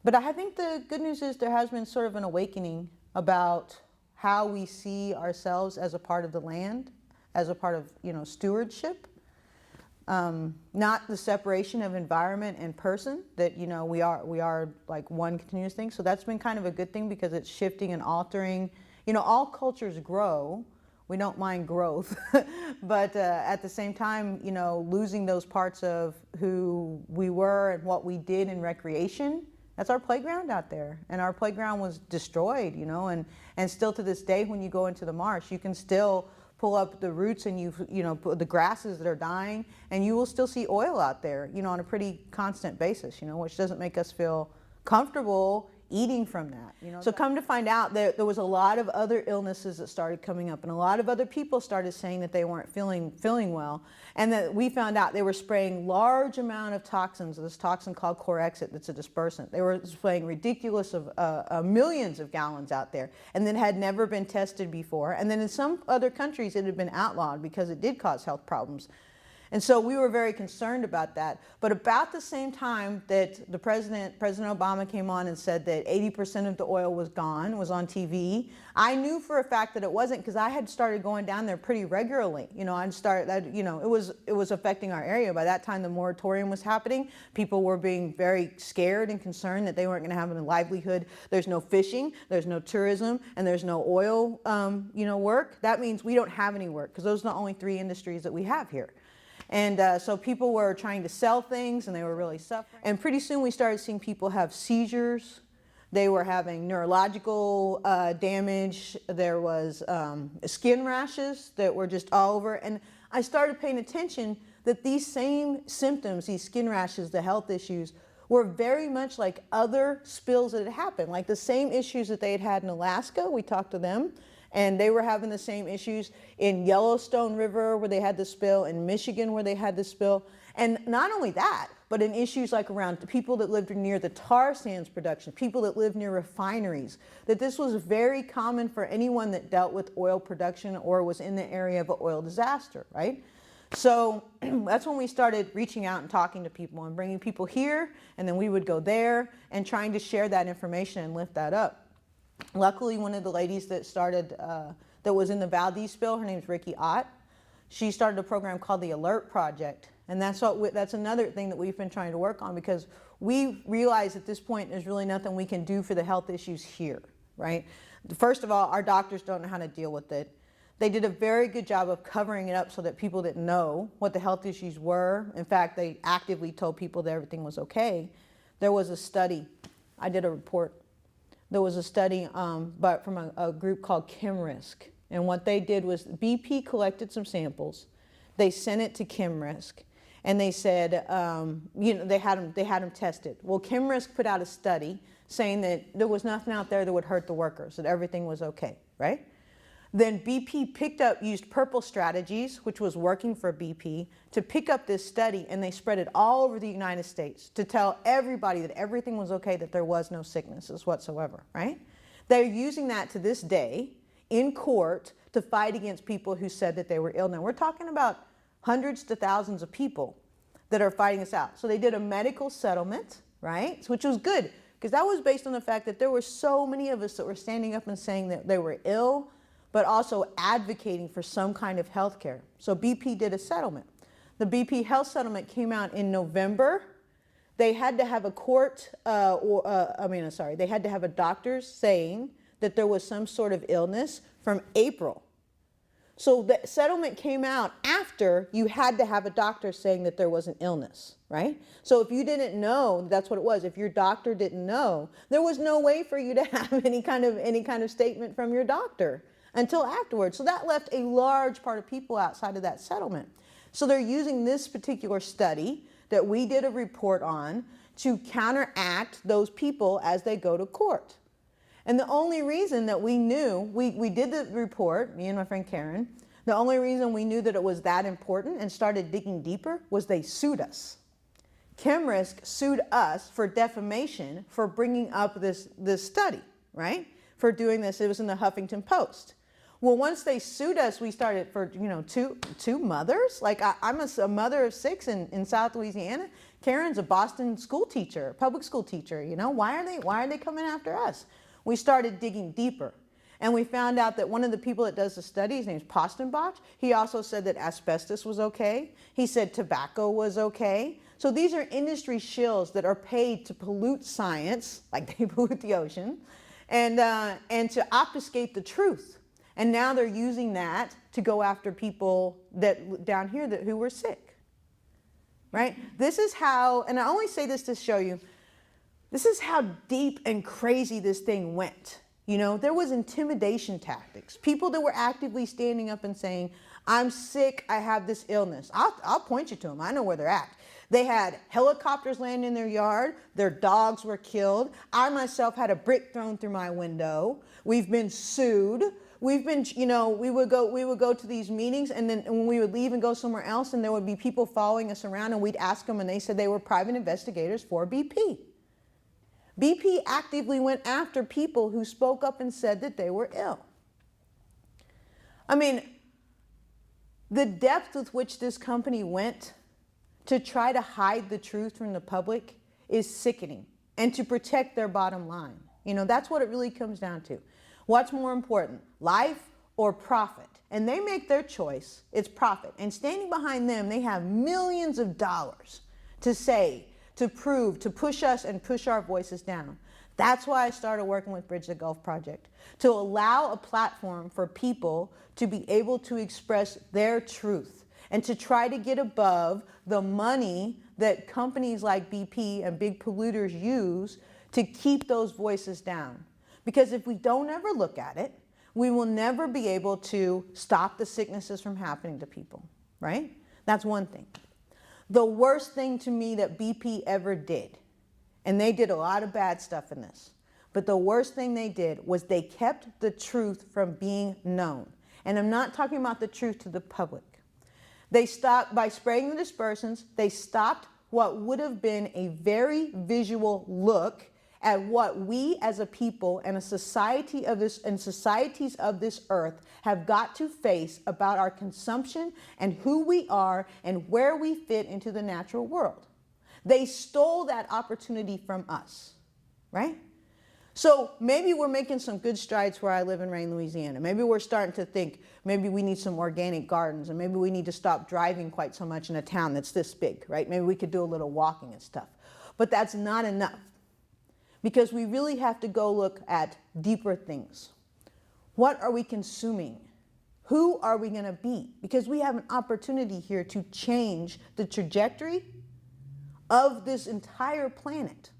But I think the good news is there has been sort of an awakening about how we see ourselves as a part of the land, as a part of, stewardship. Not the separation of environment and person, that, we are like one continuous thing. So that's been kind of a good thing because it's shifting and altering. All cultures grow. We don't mind growth, but at the same time, losing those parts of who we were and what we did in recreation. That's our playground out there, and our playground was destroyed, and still to this day, when you go into the marsh, you can still pull up the roots and the grasses that are dying, and you will still see oil out there, on a pretty constant basis, which doesn't make us feel comfortable eating from that. So come to find out that there was a lot of other illnesses that started coming up, and a lot of other people started saying that they weren't feeling well, and that we found out they were spraying large amount of toxins, this toxin called Corexit, that's a dispersant. They were spraying ridiculous of millions of gallons out there, and then had never been tested before. And then in some other countries it had been outlawed because it did cause health problems. And so we were very concerned about that. But about the same time that President Obama came on and said that 80% of the oil was gone, was on TV, I knew for a fact that it wasn't, because I had started going down there pretty regularly. It was affecting our area. By that time, the moratorium was happening. People were being very scared and concerned that they weren't going to have a livelihood. There's no fishing, there's no tourism, and there's no oil, work. That means we don't have any work, because those are the only three industries that we have here. And so people were trying to sell things, and they were really suffering. And pretty soon we started seeing people have seizures. They were having neurological damage. There was skin rashes that were just all over. And I started paying attention that these same symptoms, these skin rashes, the health issues, were very much like other spills that had happened, like the same issues that they had had in Alaska. We talked to them. And they were having the same issues in Yellowstone River, where they had the spill, in Michigan, where they had the spill. And not only that, but in issues like around people that lived near the tar sands production, people that lived near refineries, that this was very common for anyone that dealt with oil production or was in the area of an oil disaster, right? So that's when we started reaching out and talking to people and bringing people here, and then we would go there and trying to share that information and lift that up. Luckily, one of the ladies that started, that was in the Valdez spill, her name's Ricky Ott. She started a program called the Alert Project. And that's another thing that we've been trying to work on, because we realize at this point there's really nothing we can do for the health issues here, right? First of all, our doctors don't know how to deal with it. They did a very good job of covering it up so that people didn't know what the health issues were. In fact, they actively told people that everything was okay. There was a study, I did a report. There was a study but from a group called ChemRisk. And what they did was BP collected some samples. They sent it to ChemRisk. And they said, they had them tested. Well, ChemRisk put out a study saying that there was nothing out there that would hurt the workers, that everything was okay, right? Then BP used Purple Strategies, which was working for BP, to pick up this study, and they spread it all over the United States to tell everybody that everything was okay, that there was no sicknesses whatsoever, right? They're using that to this day in court to fight against people who said that they were ill. Now, we're talking about hundreds to thousands of people that are fighting this out. So they did a medical settlement, right? Which was good, because that was based on the fact that there were so many of us that were standing up and saying that they were ill, but also advocating for some kind of health care. So BP did a settlement. The BP health settlement came out in November. They had to have a they had to have a doctor saying that there was some sort of illness from April. So the settlement came out after you had to have a doctor saying that there was an illness, right? So if you didn't know, that's what it was. If your doctor didn't know, there was no way for you to have any kind of statement from your doctor until afterwards. So that left a large part of people outside of that settlement. So they're using this particular study that we did a report on to counteract those people as they go to court. And the only reason that we knew, we did the report, me and my friend Karen, the only reason we knew that it was that important and started digging deeper was they sued us. ChemRisk sued us for defamation for bringing up this study, right? For doing this. It was in the Huffington Post. Well, once they sued us, we started for, you know, two mothers. Like I'm a mother of 6 in South Louisiana. Karen's a Boston school teacher, public school teacher. You know, why are they coming after us? We started digging deeper. And we found out that one of the people that does the study, his name's Postenbach, he also said that asbestos was okay. He said tobacco was okay. So these are industry shills that are paid to pollute science, like they pollute the ocean, and to obfuscate the truth. And now they're using that to go after people that down here who were sick, right? This is how, and I only say this to show you, this is how deep and crazy this thing went. You know, there was intimidation tactics. People that were actively standing up and saying, I'm sick, I have this illness. I'll point you to them. I know where they're at. They had helicopters land in their yard. Their dogs were killed. I myself had a brick thrown through my window. We've been sued. We've been, you know, we would go to these meetings, and then when we would leave and go somewhere else, and there would be people following us around, and we'd ask them, and they said they were private investigators for BP. BP actively went after people who spoke up and said that they were ill. I mean, the depth with which this company went to try to hide the truth from the public is sickening, and to protect their bottom line. You know, that's what it really comes down to. What's more important, life or profit? And they make their choice, it's profit. And standing behind them, they have millions of dollars to say, to prove, to push us and push our voices down. That's why I started working with Bridge the Gulf Project, to allow a platform for people to be able to express their truth and to try to get above the money that companies like BP and big polluters use to keep those voices down. Because if we don't ever look at it, we will never be able to stop the sicknesses from happening to people, right? That's one thing. The worst thing to me that BP ever did, and they did a lot of bad stuff in this, but the worst thing they did was they kept the truth from being known. And I'm not talking about the truth to the public. They stopped, by spraying the dispersants, they stopped what would have been a very visual look at what we as a people and a society of this and societies of this earth have got to face about our consumption and who we are and where we fit into the natural world. They stole that opportunity from us, right? So maybe we're making some good strides where I live in Rayne, Louisiana. Maybe we're starting to think maybe we need some organic gardens, and maybe we need to stop driving quite so much in a town that's this big, right? Maybe we could do a little walking and stuff. But that's not enough, because we really have to go look at deeper things. What are we consuming? Who are we going to be? Because we have an opportunity here to change the trajectory of this entire planet.